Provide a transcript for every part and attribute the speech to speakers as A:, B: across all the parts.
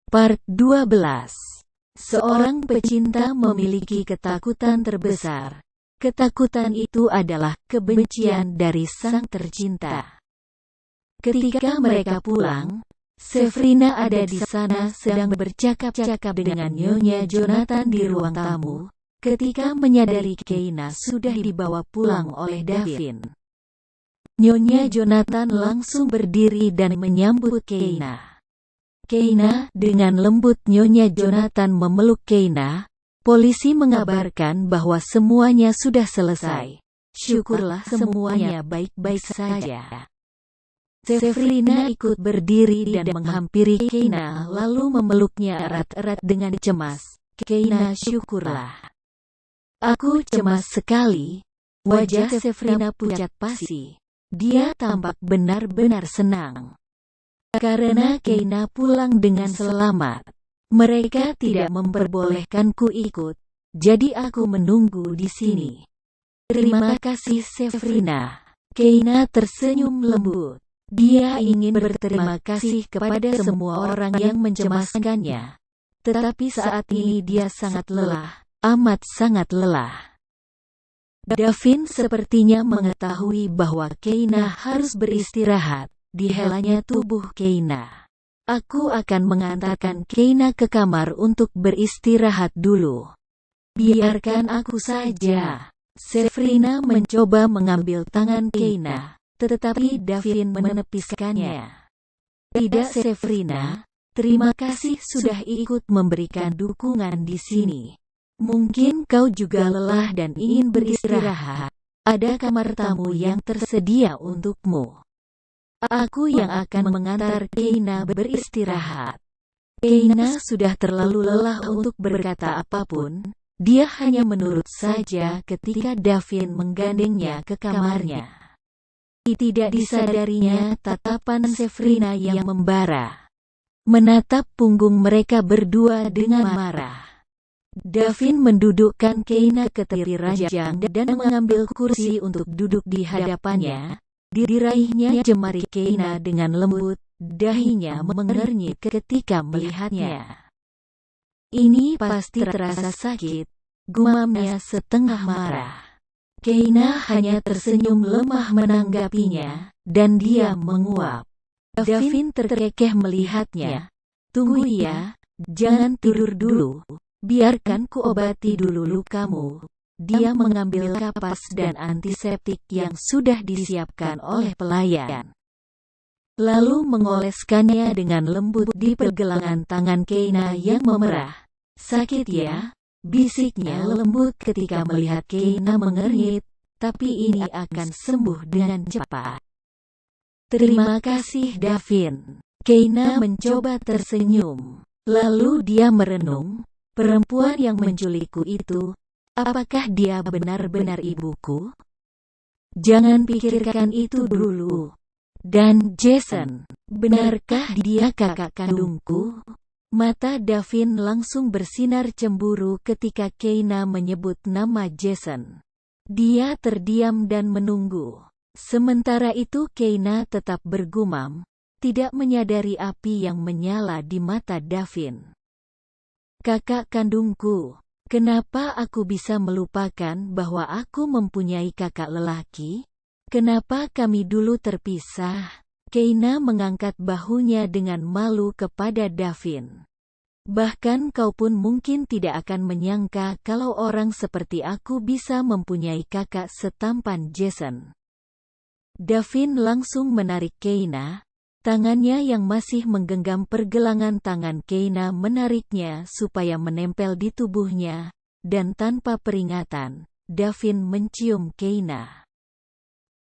A: Part 12. Seorang pecinta memiliki ketakutan terbesar. Ketakutan itu adalah kebencian dari sang tercinta. Ketika mereka pulang, Sabrina ada di sana sedang bercakap-cakap dengan Nyonya Jonathan di ruang tamu, ketika menyadari Keina sudah dibawa pulang oleh Davin. Nyonya Jonathan langsung berdiri dan menyambut Keina. Keina, dengan lembut Nyonya Jonathan memeluk Keina. Polisi mengabarkan bahwa semuanya sudah selesai. Syukurlah semuanya baik-baik saja. Sabrina ikut berdiri dan menghampiri Keina lalu memeluknya erat-erat dengan cemas. Keina, syukurlah. Aku cemas sekali. Wajah Sabrina pucat pasi. Dia tampak benar-benar senang. Karena Keina pulang dengan selamat. Mereka tidak memperbolehkanku ikut, jadi aku menunggu di sini. Terima kasih Sabrina. Keina tersenyum lembut. Dia ingin berterima kasih kepada semua orang yang mencemaskannya. Tetapi saat ini dia sangat lelah, amat sangat lelah. Davin sepertinya mengetahui bahwa Keina harus beristirahat. Dihelanya tubuh Keina. Aku akan mengantarkan Keina ke kamar untuk beristirahat dulu. Biarkan aku saja. Sabrina mencoba mengambil tangan Keina, tetapi Davin menepiskannya. Tidak Sabrina, terima kasih sudah ikut memberikan dukungan di sini. Mungkin kau juga lelah dan ingin beristirahat. Ada kamar tamu yang tersedia untukmu. Aku yang akan mengantar Keina beristirahat. Keina sudah terlalu lelah untuk berkata apapun. Dia hanya menurut saja ketika Davin menggandengnya ke kamarnya. Tidak disadarinya tatapan Sabrina yang membara menatap punggung mereka berdua dengan marah. Davin mendudukkan Keina ke tepi ranjang dan mengambil kursi untuk duduk di hadapannya. Diraihnya jemari Keina dengan lembut, dahinya mengernyit ketika melihatnya. Ini pasti terasa sakit, gumamnya setengah marah. Keina hanya tersenyum lemah menanggapinya, dan dia menguap. Davin terkekeh melihatnya. Tunggu ya, jangan tidur dulu, biarkan ku obati dulu lukamu. Dia mengambil kapas dan antiseptik yang sudah disiapkan oleh pelayan. Lalu mengoleskannya dengan lembut di pergelangan tangan Keina yang memerah. Sakit ya? Bisiknya lembut ketika melihat Keina mengernyit, tapi ini akan sembuh dengan cepat. Terima kasih Davin. Keina mencoba tersenyum. Lalu dia merenung, perempuan yang menculikku itu, apakah dia benar-benar ibuku? Jangan pikirkan itu dulu. Dan Jason, benarkah dia kakak kandungku? Mata Davin langsung bersinar cemburu ketika Keina menyebut nama Jason. Dia terdiam dan menunggu. Sementara itu Keina tetap bergumam, tidak menyadari api yang menyala di mata Davin. Kakak kandungku. Kenapa aku bisa melupakan bahwa aku mempunyai kakak lelaki? Kenapa kami dulu terpisah? Keina mengangkat bahunya dengan malu kepada Davin. Bahkan kau pun mungkin tidak akan menyangka kalau orang seperti aku bisa mempunyai kakak setampan Jason. Davin langsung menarik Keina. Tangannya yang masih menggenggam pergelangan tangan Keina menariknya supaya menempel di tubuhnya, dan tanpa peringatan, Davin mencium Keina.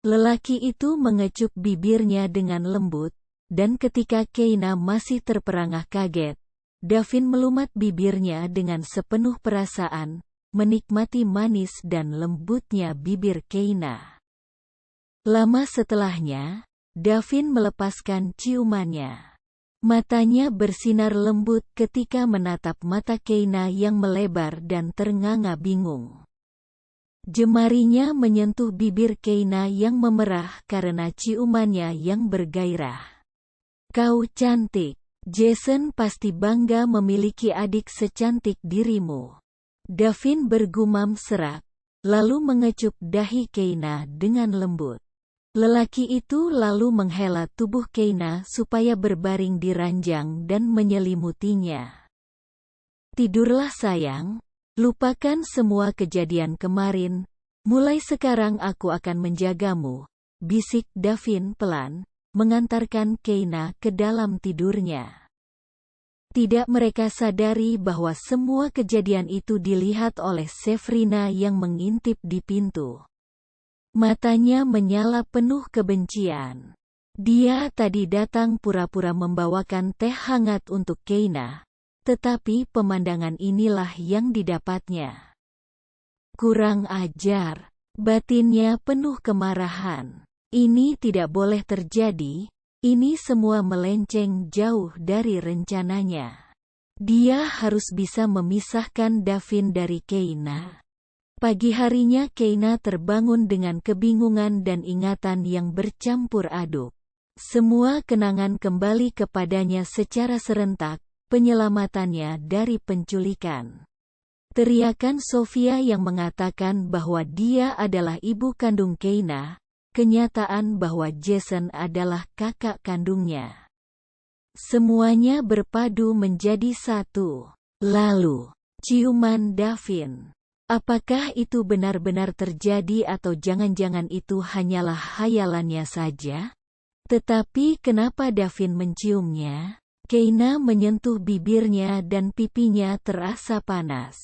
A: Lelaki itu mengecup bibirnya dengan lembut, dan ketika Keina masih terperangah kaget, Davin melumat bibirnya dengan sepenuh perasaan, menikmati manis dan lembutnya bibir Keina. Lama setelahnya, Davin melepaskan ciumannya. Matanya bersinar lembut ketika menatap mata Keina yang melebar dan ternganga bingung. Jemarinya menyentuh bibir Keina yang memerah karena ciumannya yang bergairah. Kau cantik. Jason pasti bangga memiliki adik secantik dirimu. Davin bergumam serak, lalu mengecup dahi Keina dengan lembut. Lelaki itu lalu menghela tubuh Keina supaya berbaring di ranjang dan menyelimutinya. Tidurlah sayang, lupakan semua kejadian kemarin, mulai sekarang aku akan menjagamu, bisik Davin pelan, mengantarkan Keina ke dalam tidurnya. Tidak mereka sadari bahwa semua kejadian itu dilihat oleh Sefrina yang mengintip di pintu. Matanya menyala penuh kebencian. Dia tadi datang pura-pura membawakan teh hangat untuk Keina, tetapi pemandangan inilah yang didapatnya. Kurang ajar, batinnya penuh kemarahan. Ini tidak boleh terjadi, ini semua melenceng jauh dari rencananya. Dia harus bisa memisahkan Davin dari Keina. Pagi harinya Keina terbangun dengan kebingungan dan ingatan yang bercampur aduk. Semua kenangan kembali kepadanya secara serentak, penyelamatannya dari penculikan. Teriakan Sofia yang mengatakan bahwa dia adalah ibu kandung Keina, kenyataan bahwa Jason adalah kakak kandungnya. Semuanya berpadu menjadi satu. Lalu, ciuman Davin. Apakah itu benar-benar terjadi atau jangan-jangan itu hanyalah hayalannya saja? Tetapi kenapa Davin menciumnya? Keina menyentuh bibirnya dan pipinya terasa panas.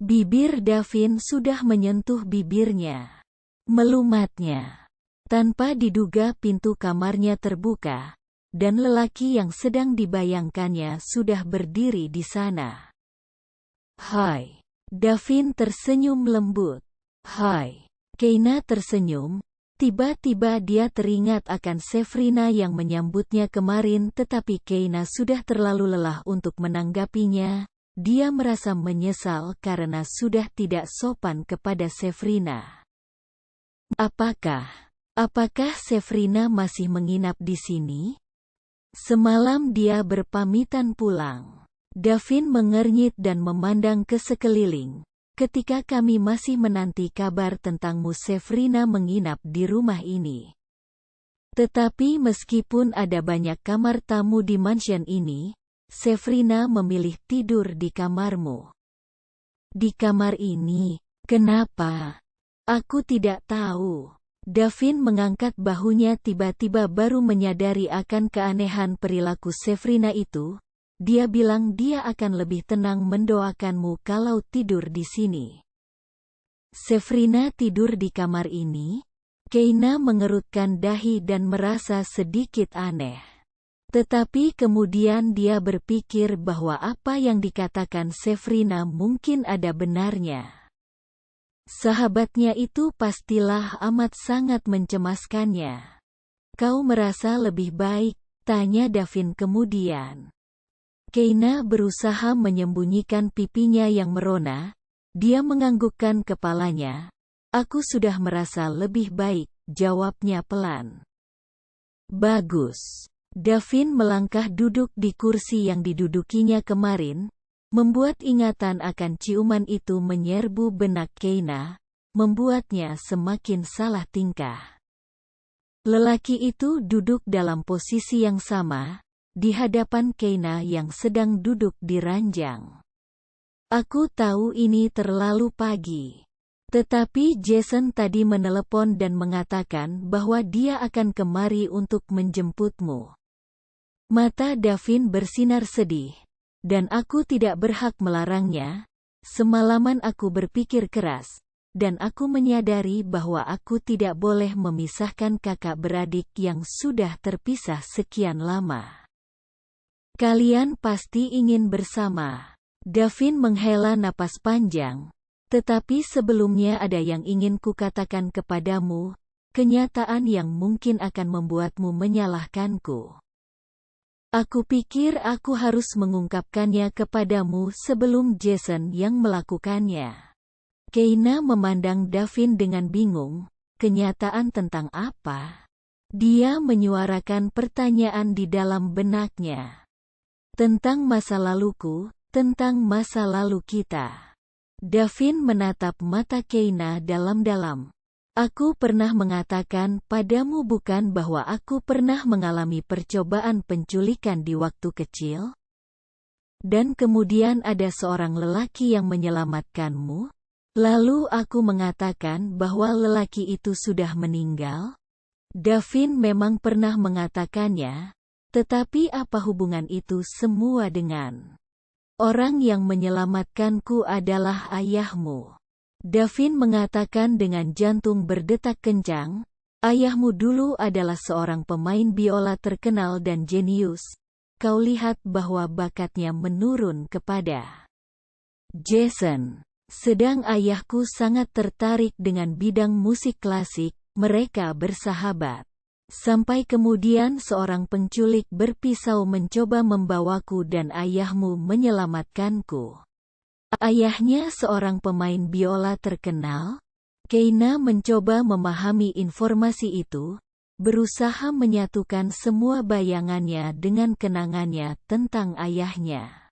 A: Bibir Davin sudah menyentuh bibirnya. Melumatnya. Tanpa diduga pintu kamarnya terbuka, dan lelaki yang sedang dibayangkannya sudah berdiri di sana. Hai. Davin tersenyum lembut. Hai. Keina tersenyum. Tiba-tiba dia teringat akan Sefrina yang menyambutnya kemarin tetapi Keina sudah terlalu lelah untuk menanggapinya. Dia merasa menyesal karena sudah tidak sopan kepada Sefrina. Apakah Sefrina masih menginap di sini? Semalam dia berpamitan pulang. Davin mengernyit dan memandang ke sekeliling. Ketika kami masih menanti kabar tentangmu, Sefrina menginap di rumah ini. Tetapi meskipun ada banyak kamar tamu di mansion ini, Sefrina memilih tidur di kamarmu. Di kamar ini, kenapa? Aku tidak tahu. Davin mengangkat bahunya tiba-tiba baru menyadari akan keanehan perilaku Sefrina itu. Dia bilang dia akan lebih tenang mendoakanmu kalau tidur di sini. Sefrina tidur di kamar ini? Keina mengerutkan dahi dan merasa sedikit aneh. Tetapi kemudian dia berpikir bahwa apa yang dikatakan Sefrina mungkin ada benarnya. Sahabatnya itu pastilah amat sangat mencemaskannya. Kau merasa lebih baik? Tanya Davin kemudian. Keina berusaha menyembunyikan pipinya yang merona. Dia menganggukkan kepalanya. Aku sudah merasa lebih baik, jawabnya pelan. Bagus. Davin melangkah duduk di kursi yang didudukinya kemarin. Membuat ingatan akan ciuman itu menyerbu benak Keina, membuatnya semakin salah tingkah. Lelaki itu duduk dalam posisi yang sama, di hadapan Keina yang sedang duduk di ranjang. Aku tahu ini terlalu pagi. Tetapi Jason tadi menelepon dan mengatakan bahwa dia akan kemari untuk menjemputmu. Mata Davin bersinar sedih. Dan aku tidak berhak melarangnya. Semalaman aku berpikir keras, dan aku menyadari bahwa aku tidak boleh memisahkan kakak beradik yang sudah terpisah sekian lama. Kalian pasti ingin bersama. Davin menghela napas panjang. Tetapi sebelumnya ada yang ingin kukatakan kepadamu, kenyataan yang mungkin akan membuatmu menyalahkanku. Aku pikir aku harus mengungkapkannya kepadamu sebelum Jason yang melakukannya. Keina memandang Davin dengan bingung. Kenyataan tentang apa? Dia menyuarakan pertanyaan di dalam benaknya. Tentang masa laluku, tentang masa lalu kita. Davin menatap mata Keina dalam-dalam. Aku pernah mengatakan padamu bukan bahwa aku pernah mengalami percobaan penculikan di waktu kecil? Dan kemudian ada seorang lelaki yang menyelamatkanmu? Lalu aku mengatakan bahwa lelaki itu sudah meninggal? Davin memang pernah mengatakannya, tetapi apa hubungan itu semua dengan orang yang menyelamatkanku adalah ayahmu? Davin mengatakan dengan jantung berdetak kencang, ayahmu dulu adalah seorang pemain biola terkenal dan jenius. Kau lihat bahwa bakatnya menurun kepada Jason. Sedang ayahku sangat tertarik dengan bidang musik klasik, mereka bersahabat. Sampai kemudian seorang penculik berpisau mencoba membawaku dan ayahmu menyelamatkanku. Ayahnya seorang pemain biola terkenal? Keina mencoba memahami informasi itu, berusaha menyatukan semua bayangannya dengan kenangannya tentang ayahnya.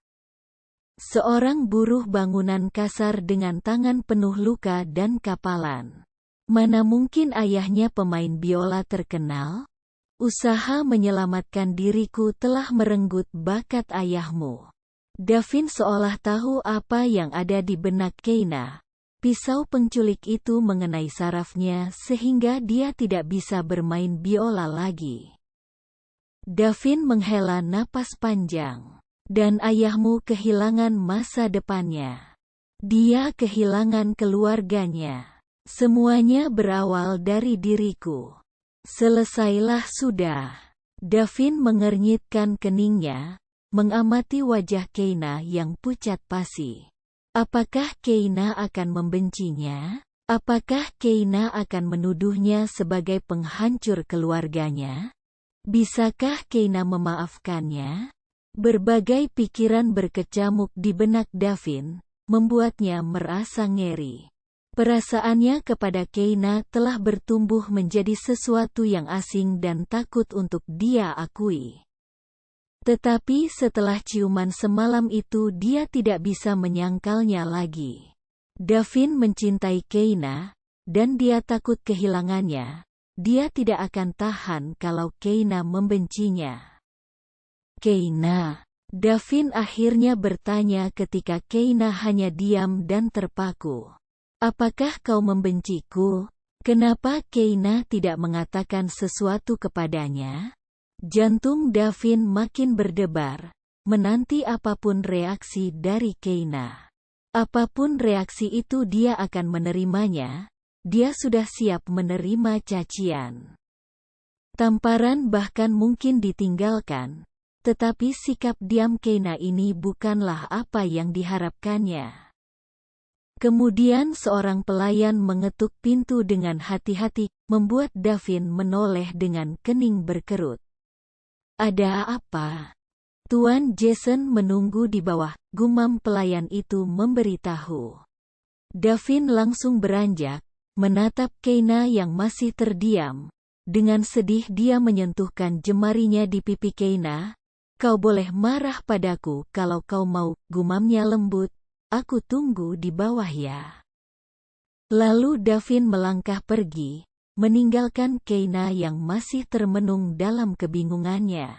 A: Seorang buruh bangunan kasar dengan tangan penuh luka dan kapalan. Mana mungkin ayahnya pemain biola terkenal? Usaha menyelamatkan diriku telah merenggut bakat ayahmu. Davin seolah tahu apa yang ada di benak Keina. Pisau penculik itu mengenai sarafnya sehingga dia tidak bisa bermain biola lagi. Davin menghela napas panjang. Dan ayahmu kehilangan masa depannya. Dia kehilangan keluarganya. Semuanya berawal dari diriku. Selesailah sudah. Davin mengernyitkan keningnya, mengamati wajah Keina yang pucat pasi. Apakah Keina akan membencinya? Apakah Keina akan menuduhnya sebagai penghancur keluarganya? Bisakah Keina memaafkannya? Berbagai pikiran berkecamuk di benak Davin, membuatnya merasa ngeri. Perasaannya kepada Keina telah bertumbuh menjadi sesuatu yang asing dan takut untuk dia akui. Tetapi setelah ciuman semalam itu dia tidak bisa menyangkalnya lagi. Davin mencintai Keina, dan dia takut kehilangannya. Dia tidak akan tahan kalau Keina membencinya. Keina. Davin akhirnya bertanya ketika Keina hanya diam dan terpaku. Apakah kau membenciku? Kenapa Keina tidak mengatakan sesuatu kepadanya? Jantung Davin makin berdebar, menanti apapun reaksi dari Keina. Apapun reaksi itu dia akan menerimanya. Dia sudah siap menerima cacian. Tamparan bahkan mungkin ditinggalkan. Tetapi sikap diam Keina ini bukanlah apa yang diharapkannya. Kemudian seorang pelayan mengetuk pintu dengan hati-hati, membuat Davin menoleh dengan kening berkerut. Ada apa? Tuan Jason menunggu di bawah, gumam pelayan itu memberitahu. Davin langsung beranjak, menatap Keina yang masih terdiam. Dengan sedih dia menyentuhkan jemarinya di pipi Keina. Kau boleh marah padaku kalau kau mau, gumamnya lembut. Aku tunggu di bawah ya. Lalu Davin melangkah pergi, meninggalkan Keina yang masih termenung dalam kebingungannya.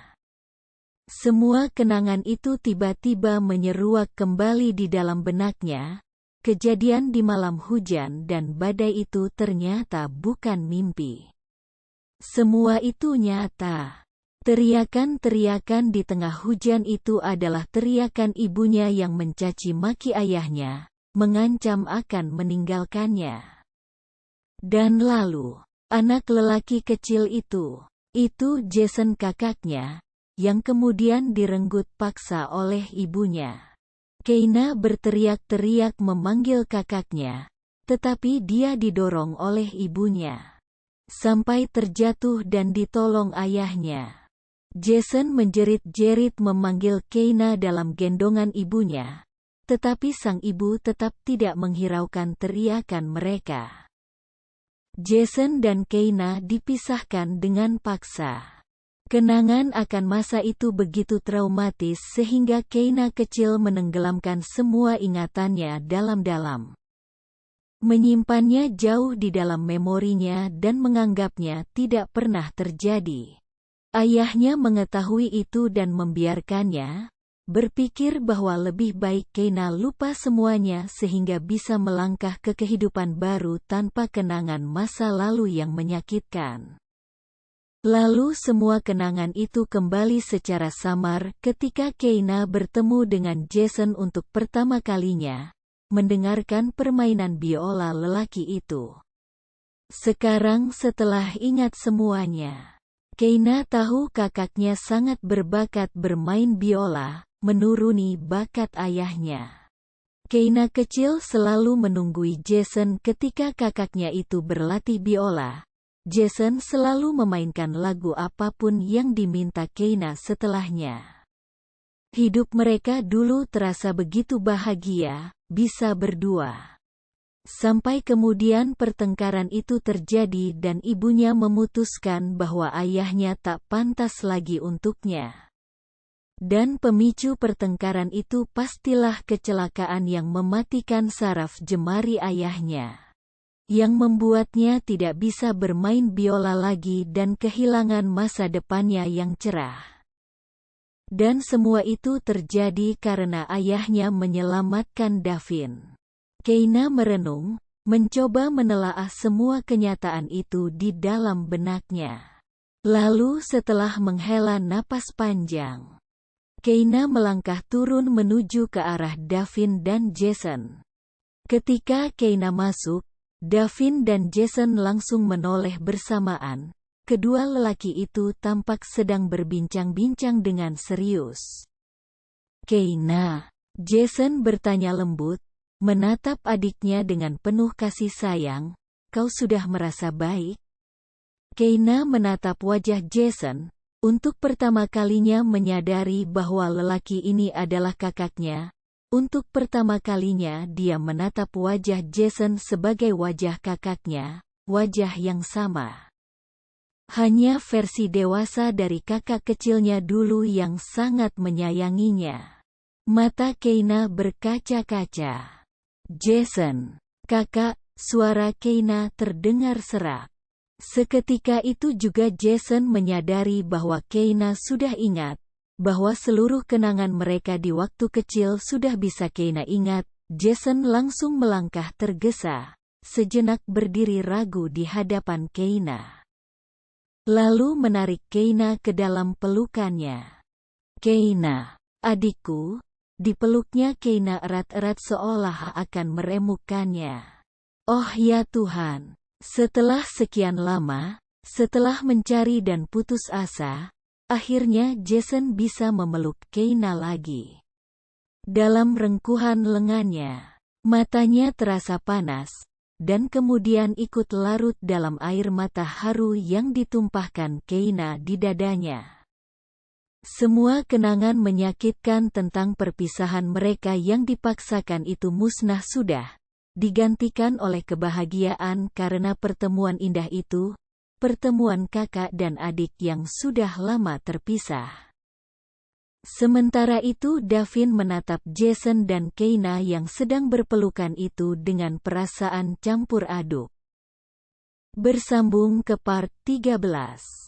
A: Semua kenangan itu tiba-tiba menyeruak kembali di dalam benaknya. Kejadian di malam hujan dan badai itu ternyata bukan mimpi. Semua itu nyata. Teriakan-teriakan di tengah hujan itu adalah teriakan ibunya yang mencaci maki ayahnya, mengancam akan meninggalkannya. Dan lalu, anak lelaki kecil itu Jason kakaknya, yang kemudian direnggut paksa oleh ibunya. Keina berteriak-teriak memanggil kakaknya, tetapi dia didorong oleh ibunya. Sampai terjatuh dan ditolong ayahnya. Jason menjerit-jerit memanggil Keina dalam gendongan ibunya. tetapi sang ibu tetap tidak menghiraukan teriakan mereka. Jason dan Keina dipisahkan dengan paksa. Kenangan akan masa itu begitu traumatis sehingga Keina kecil menenggelamkan semua ingatannya dalam-dalam. Menyimpannya jauh di dalam memorinya dan menganggapnya tidak pernah terjadi. Ayahnya mengetahui itu dan membiarkannya, berpikir bahwa lebih baik Keina lupa semuanya sehingga bisa melangkah ke kehidupan baru tanpa kenangan masa lalu yang menyakitkan. Lalu semua kenangan itu kembali secara samar ketika Keina bertemu dengan Jason untuk pertama kalinya, mendengarkan permainan biola lelaki itu. Sekarang setelah ingat semuanya, Keina tahu kakaknya sangat berbakat bermain biola, menuruni bakat ayahnya. Keina kecil selalu menunggui Jason ketika kakaknya itu berlatih biola. Jason selalu memainkan lagu apapun yang diminta Keina setelahnya. Hidup mereka dulu terasa begitu bahagia, bisa berdua. Sampai kemudian pertengkaran itu terjadi dan ibunya memutuskan bahwa ayahnya tak pantas lagi untuknya. Dan pemicu pertengkaran itu pastilah kecelakaan yang mematikan saraf jemari ayahnya, yang membuatnya tidak bisa bermain biola lagi dan kehilangan masa depannya yang cerah. Dan semua itu terjadi karena ayahnya menyelamatkan Davin. Keina merenung, mencoba menelaah semua kenyataan itu di dalam benaknya. Lalu setelah menghela napas panjang, Keina melangkah turun menuju ke arah Davin dan Jason. Ketika Keina masuk, Davin dan Jason langsung menoleh bersamaan. Kedua lelaki itu tampak sedang berbincang-bincang dengan serius. "Keina," Jason bertanya lembut, menatap adiknya dengan penuh kasih sayang, "kau sudah merasa baik?" Keina menatap wajah Jason, untuk pertama kalinya menyadari bahwa lelaki ini adalah kakaknya. Untuk pertama kalinya dia menatap wajah Jason sebagai wajah kakaknya, wajah yang sama. Hanya versi dewasa dari kakak kecilnya dulu yang sangat menyayanginya. Mata Keina berkaca-kaca. "Jason, kakak," suara Keina terdengar serak. Seketika itu juga Jason menyadari bahwa Keina sudah ingat, bahwa seluruh kenangan mereka di waktu kecil sudah bisa Keina ingat. Jason langsung melangkah tergesa, sejenak berdiri ragu di hadapan Keina. Lalu menarik Keina ke dalam pelukannya. "Keina, adikku," dipeluknya Keina erat-erat seolah akan meremukkannya. "Oh ya Tuhan, setelah sekian lama, setelah mencari dan putus asa, akhirnya Jason bisa memeluk Keina lagi." Dalam rengkuhan lengannya, matanya terasa panas, dan kemudian ikut larut dalam air mata haru yang ditumpahkan Keina di dadanya. Semua kenangan menyakitkan tentang perpisahan mereka yang dipaksakan itu musnah sudah, digantikan oleh kebahagiaan karena pertemuan indah itu, pertemuan kakak dan adik yang sudah lama terpisah. Sementara itu Davin menatap Jason dan Keina yang sedang berpelukan itu dengan perasaan campur aduk. Bersambung ke part 13.